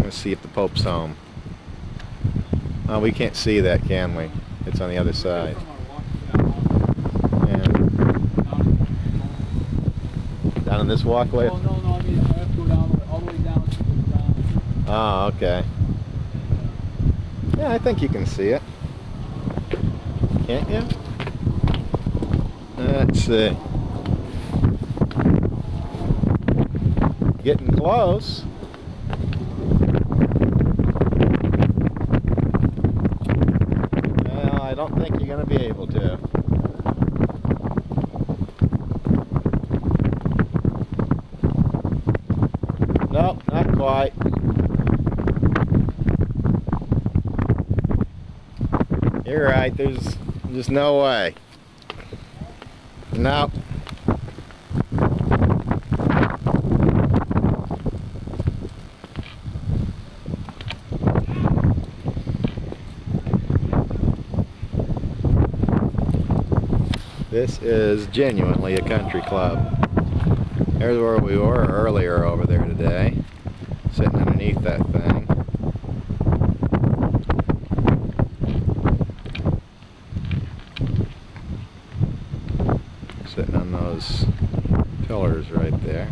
Let's see if the Pope's home. Oh, we can't see that, can we? It's on the other side. Yeah. Down in this walkway? Oh, no, I mean, I have to go down all the way down to the ground. Oh, okay. Yeah, I think you can see it. Can't you? Let's see. Getting close. Well, I don't think you're going to be able to. Nope, not quite. You're right, there's just no way. Nope. This is genuinely a country club. There's where we were earlier over there today, sitting underneath that thing. Sitting on those pillars right there.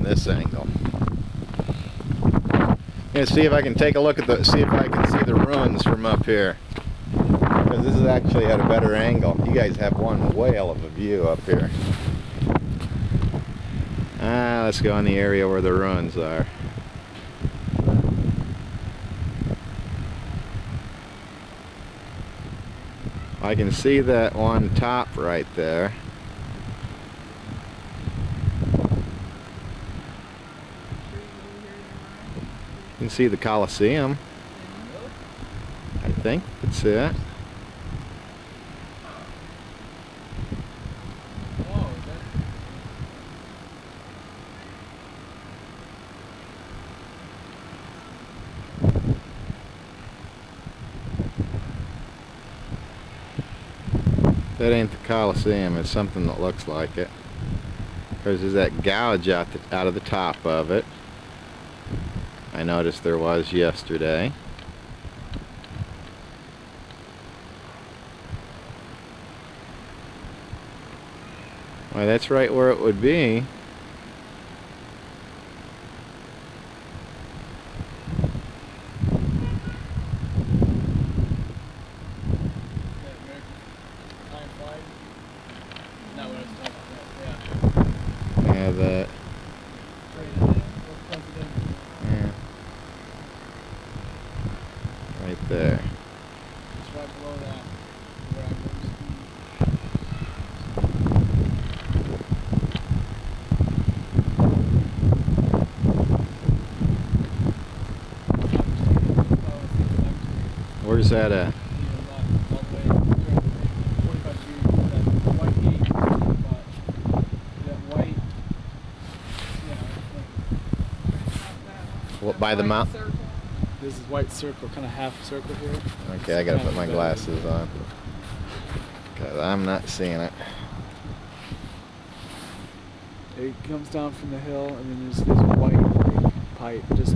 This angle. I'm gonna see if I can take a look at see if I can see the ruins from up here, because this is actually at a better angle. You guys have one whale of a view up here. Let's go in the area where the ruins are. I can see that one top right there. You can see the Colosseum. I think that's it. That ain't the Colosseum, it's something that looks like it. Because there's that gouge out of the top of it. I noticed there was yesterday. Why, that's right where it would be. Yeah, that. Right there. It's right below that, where I go to Where's that at? What, by the mount? This is white circle, kind of half circle here. Okay, I gotta put my glasses on, because I'm not seeing it. It comes down from the hill, and then there's this white pipe. That's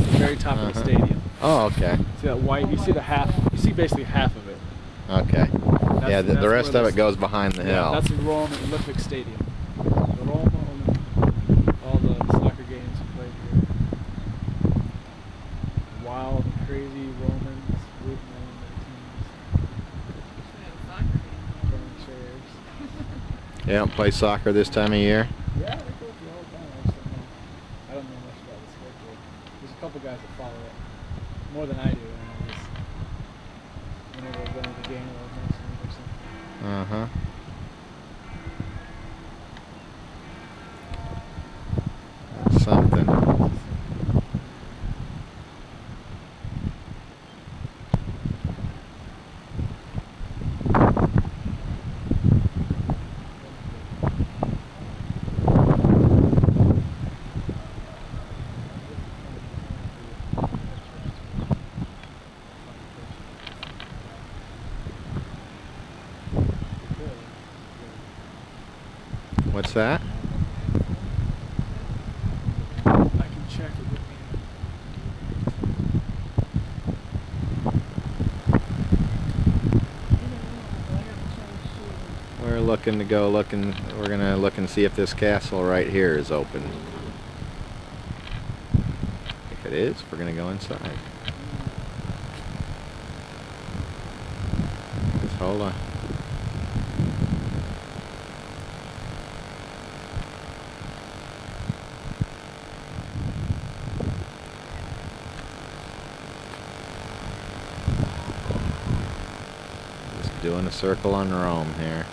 the very top of the stadium. Oh, okay. See that white? You see the half. You see basically half of it. Okay. Yeah, the rest of it goes behind the hill. That's the Rome Olympic Stadium. The Rome Olympic. All the soccer games played here. Wild, crazy Romans rooting on their teams. Throwing chairs. You don't play soccer this time of year? Yeah, they go through all the time. I don't know much about the schedule. There's a couple guys that follow it more than I do. Whenever I go to the game or something. That's something. What's that? I can check it. We're looking to go looking. We're gonna look and see if this castle right here is open. If it is, we're gonna go inside. Just hold on. Just doing a circle on Rome here.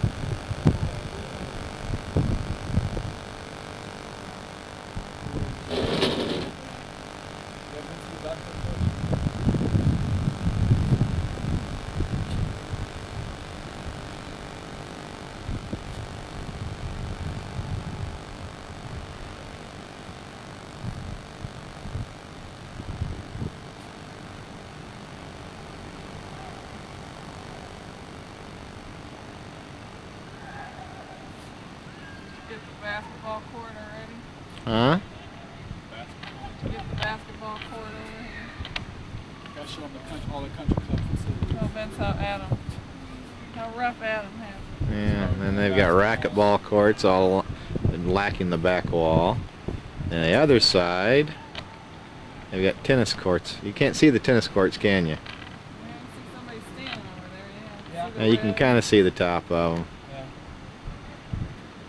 Get the basketball court already? Huh? Get the basketball court over here. Gotta show them all the country club facilities. Oh, that's how rough Adam has it. Yeah, and then they've got racquetball courts all lacking the back wall. And the other side, they've got tennis courts. You can't see the tennis courts, can you? I see somebody standing over there, yeah. Yeah. Now you can kind of see the top of them. Yeah.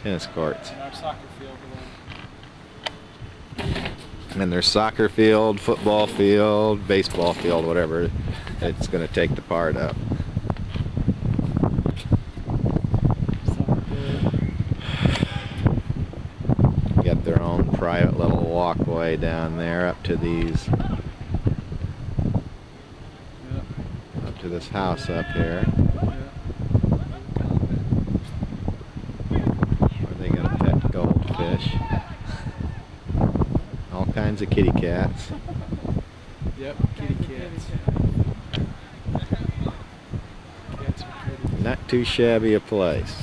Tennis courts. And our soccer field below. And there's soccer field, football field, baseball field, whatever it's going to take the part up. Soccer field. Got their own private little walkway down there up to these, Yeah. up to this house up here. Where they got a pet goldfish. All kinds of kitty cats. Yep, kitty cats. Cats are pretty. Not too shabby a place.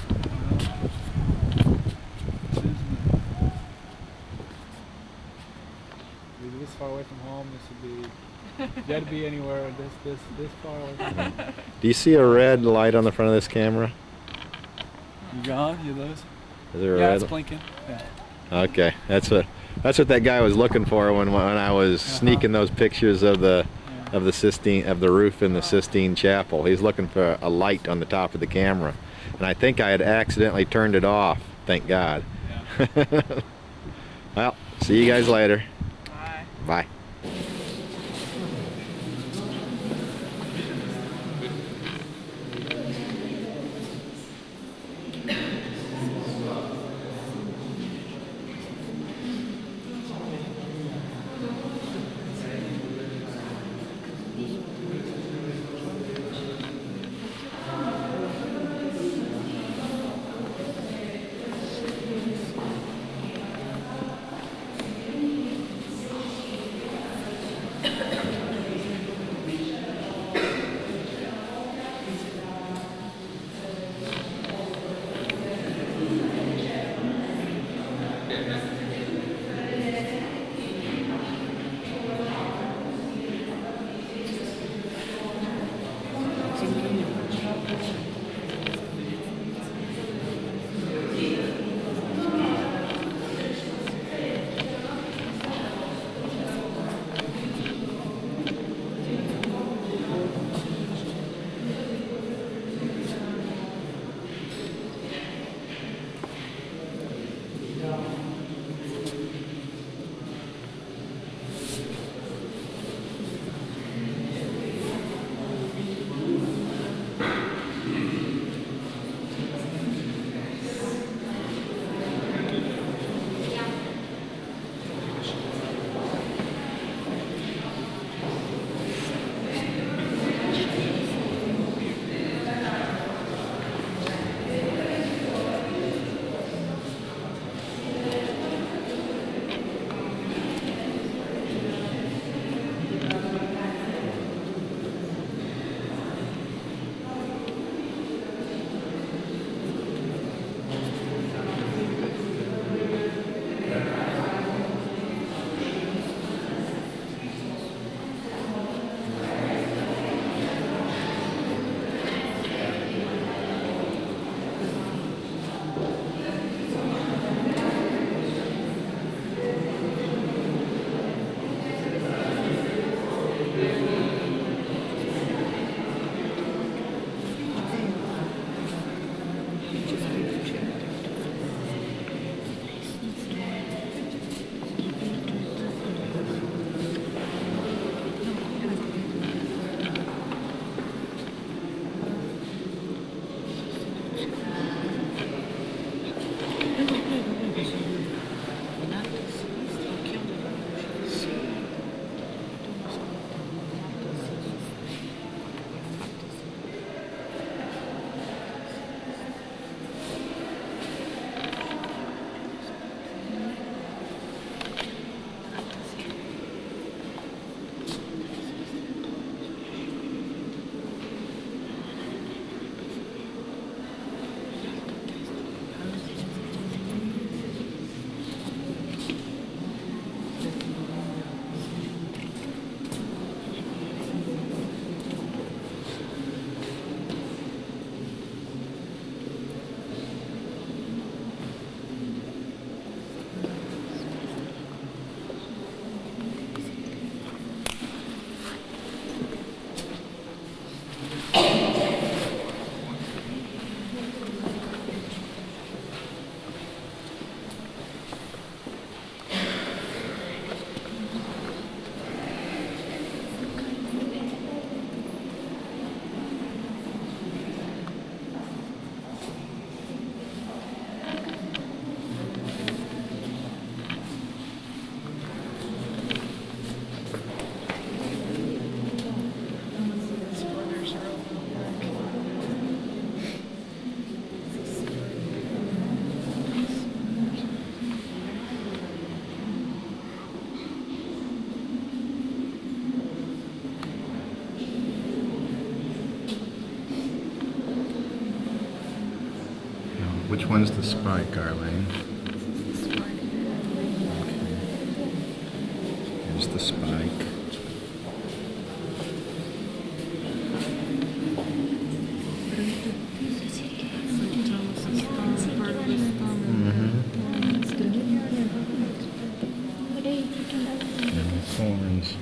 Be this far away from home, this would be. You had to be anywhere this far away from home. Do you see a red light on the front of this camera? You gone? You lose? Is there a Yeah, red? it's blinking. Yeah. Okay, that's what that guy was looking for when I was sneaking those pictures of the roof in the Sistine Chapel. He's looking for a light on the top of the camera, and I think I had accidentally turned it off. Thank God. Yeah. Well, see you guys later. Bye. Bye. one's the spike, Arlene? Here's the spike. And the thorns.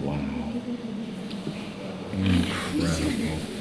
Wow. Incredible.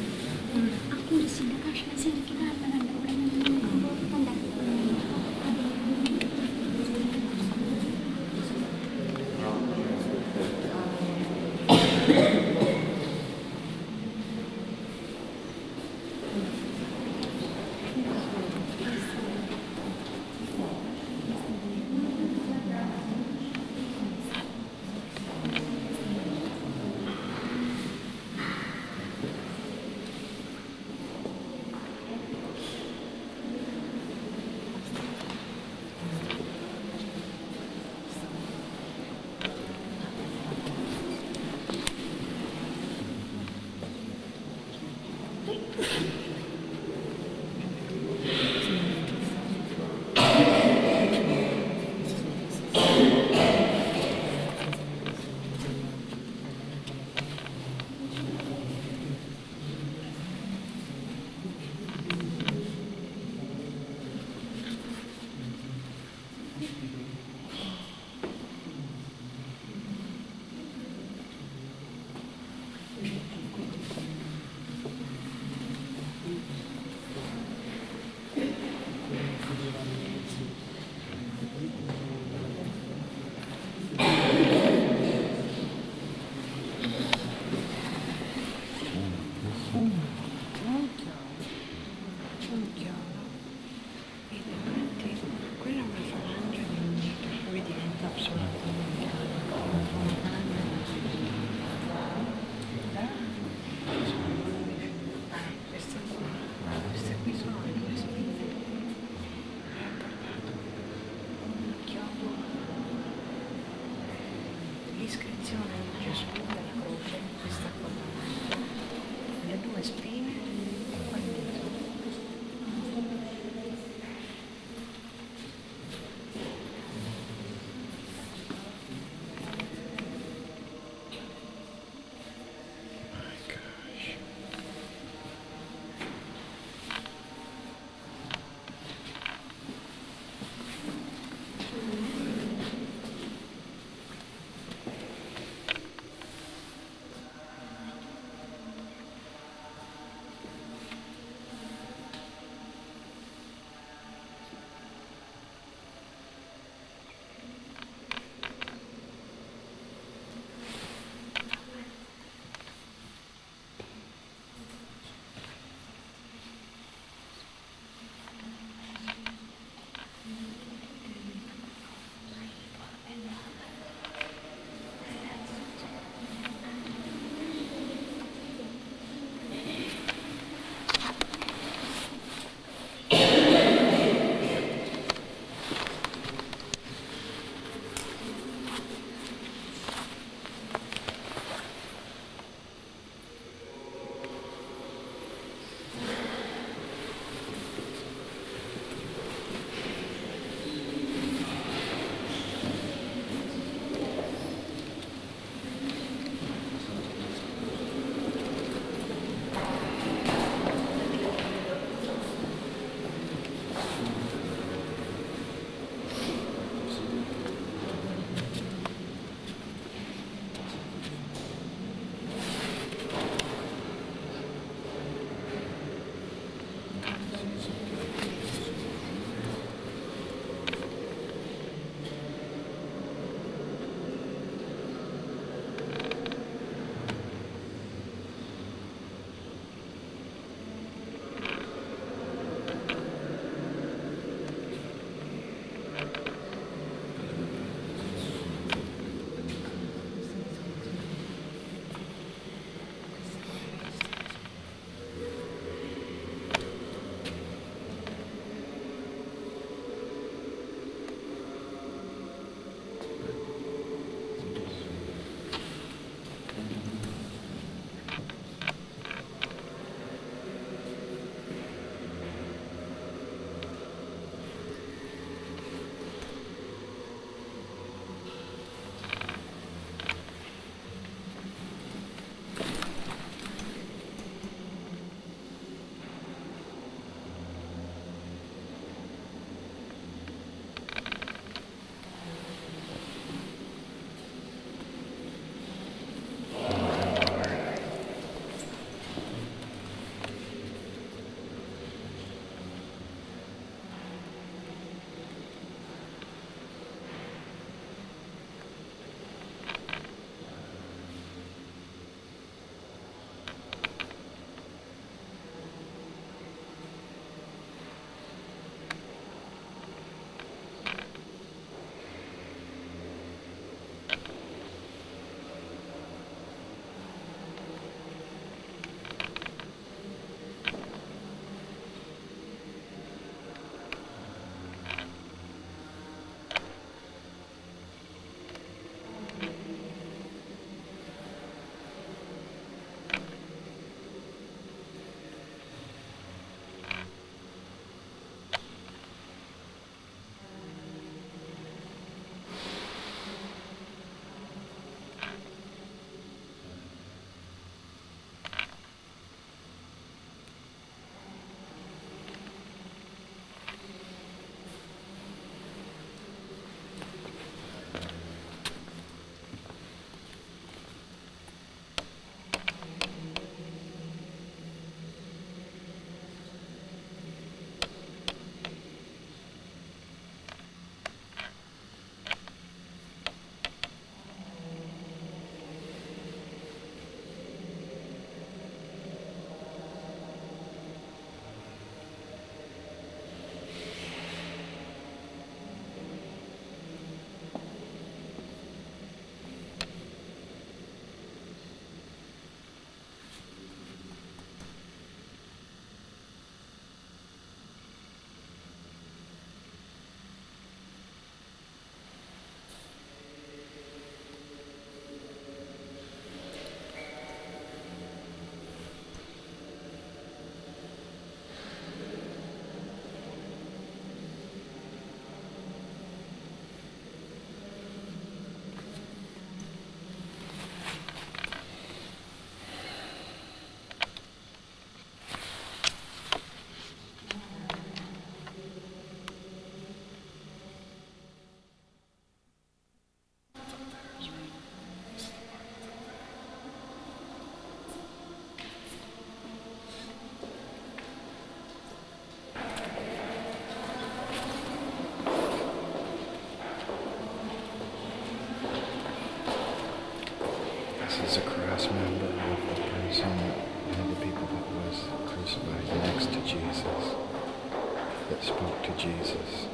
that spoke to Jesus.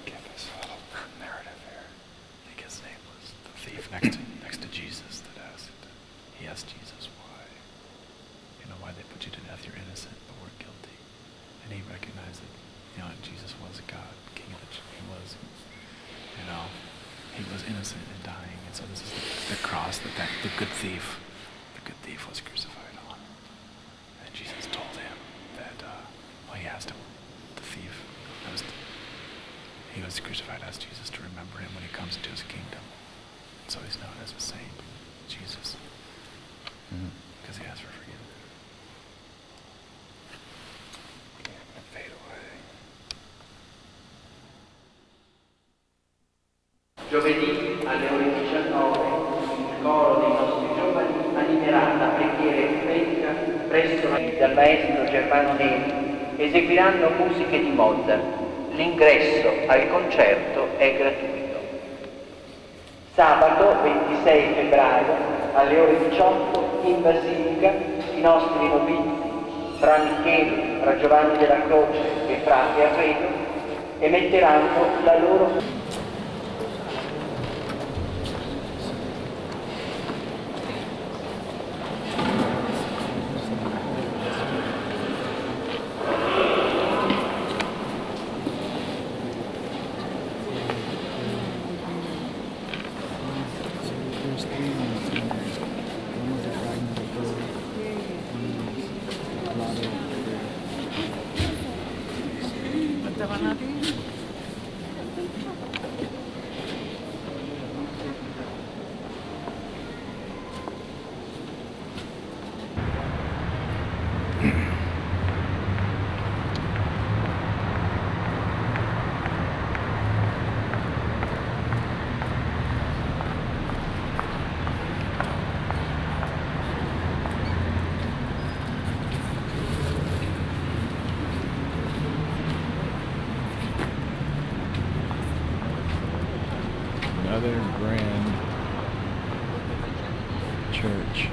Give us a little narrative here. I think his name was the thief next to Jesus that asked. He asked Jesus why. You know, why they put you to death? You're innocent, but we're guilty. And he recognized that, you know, Jesus was God, King of he was, you know, he was innocent and dying. And so this is the cross that the good thief was crucified on. And Jesus told him that, well, he asked him, the thief, he was crucified, asked Jesus to remember him when he comes into his kingdom. And so he's known as a saint, Jesus, because he asked for forgiveness. Fade away. Giovedì alle ore 19 il coro dei nostri giovani animerà la preghiera ecumenica presso dal maestro Germano Neri, eseguiranno musiche di Mozart. L'ingresso al concerto è gratuito. Sabato 26 febbraio alle ore 18 in Basilica i nostri novizi Fra Michele, Fra Giovanni della Croce e Frate Arredo emetteranno la loro Another grand church.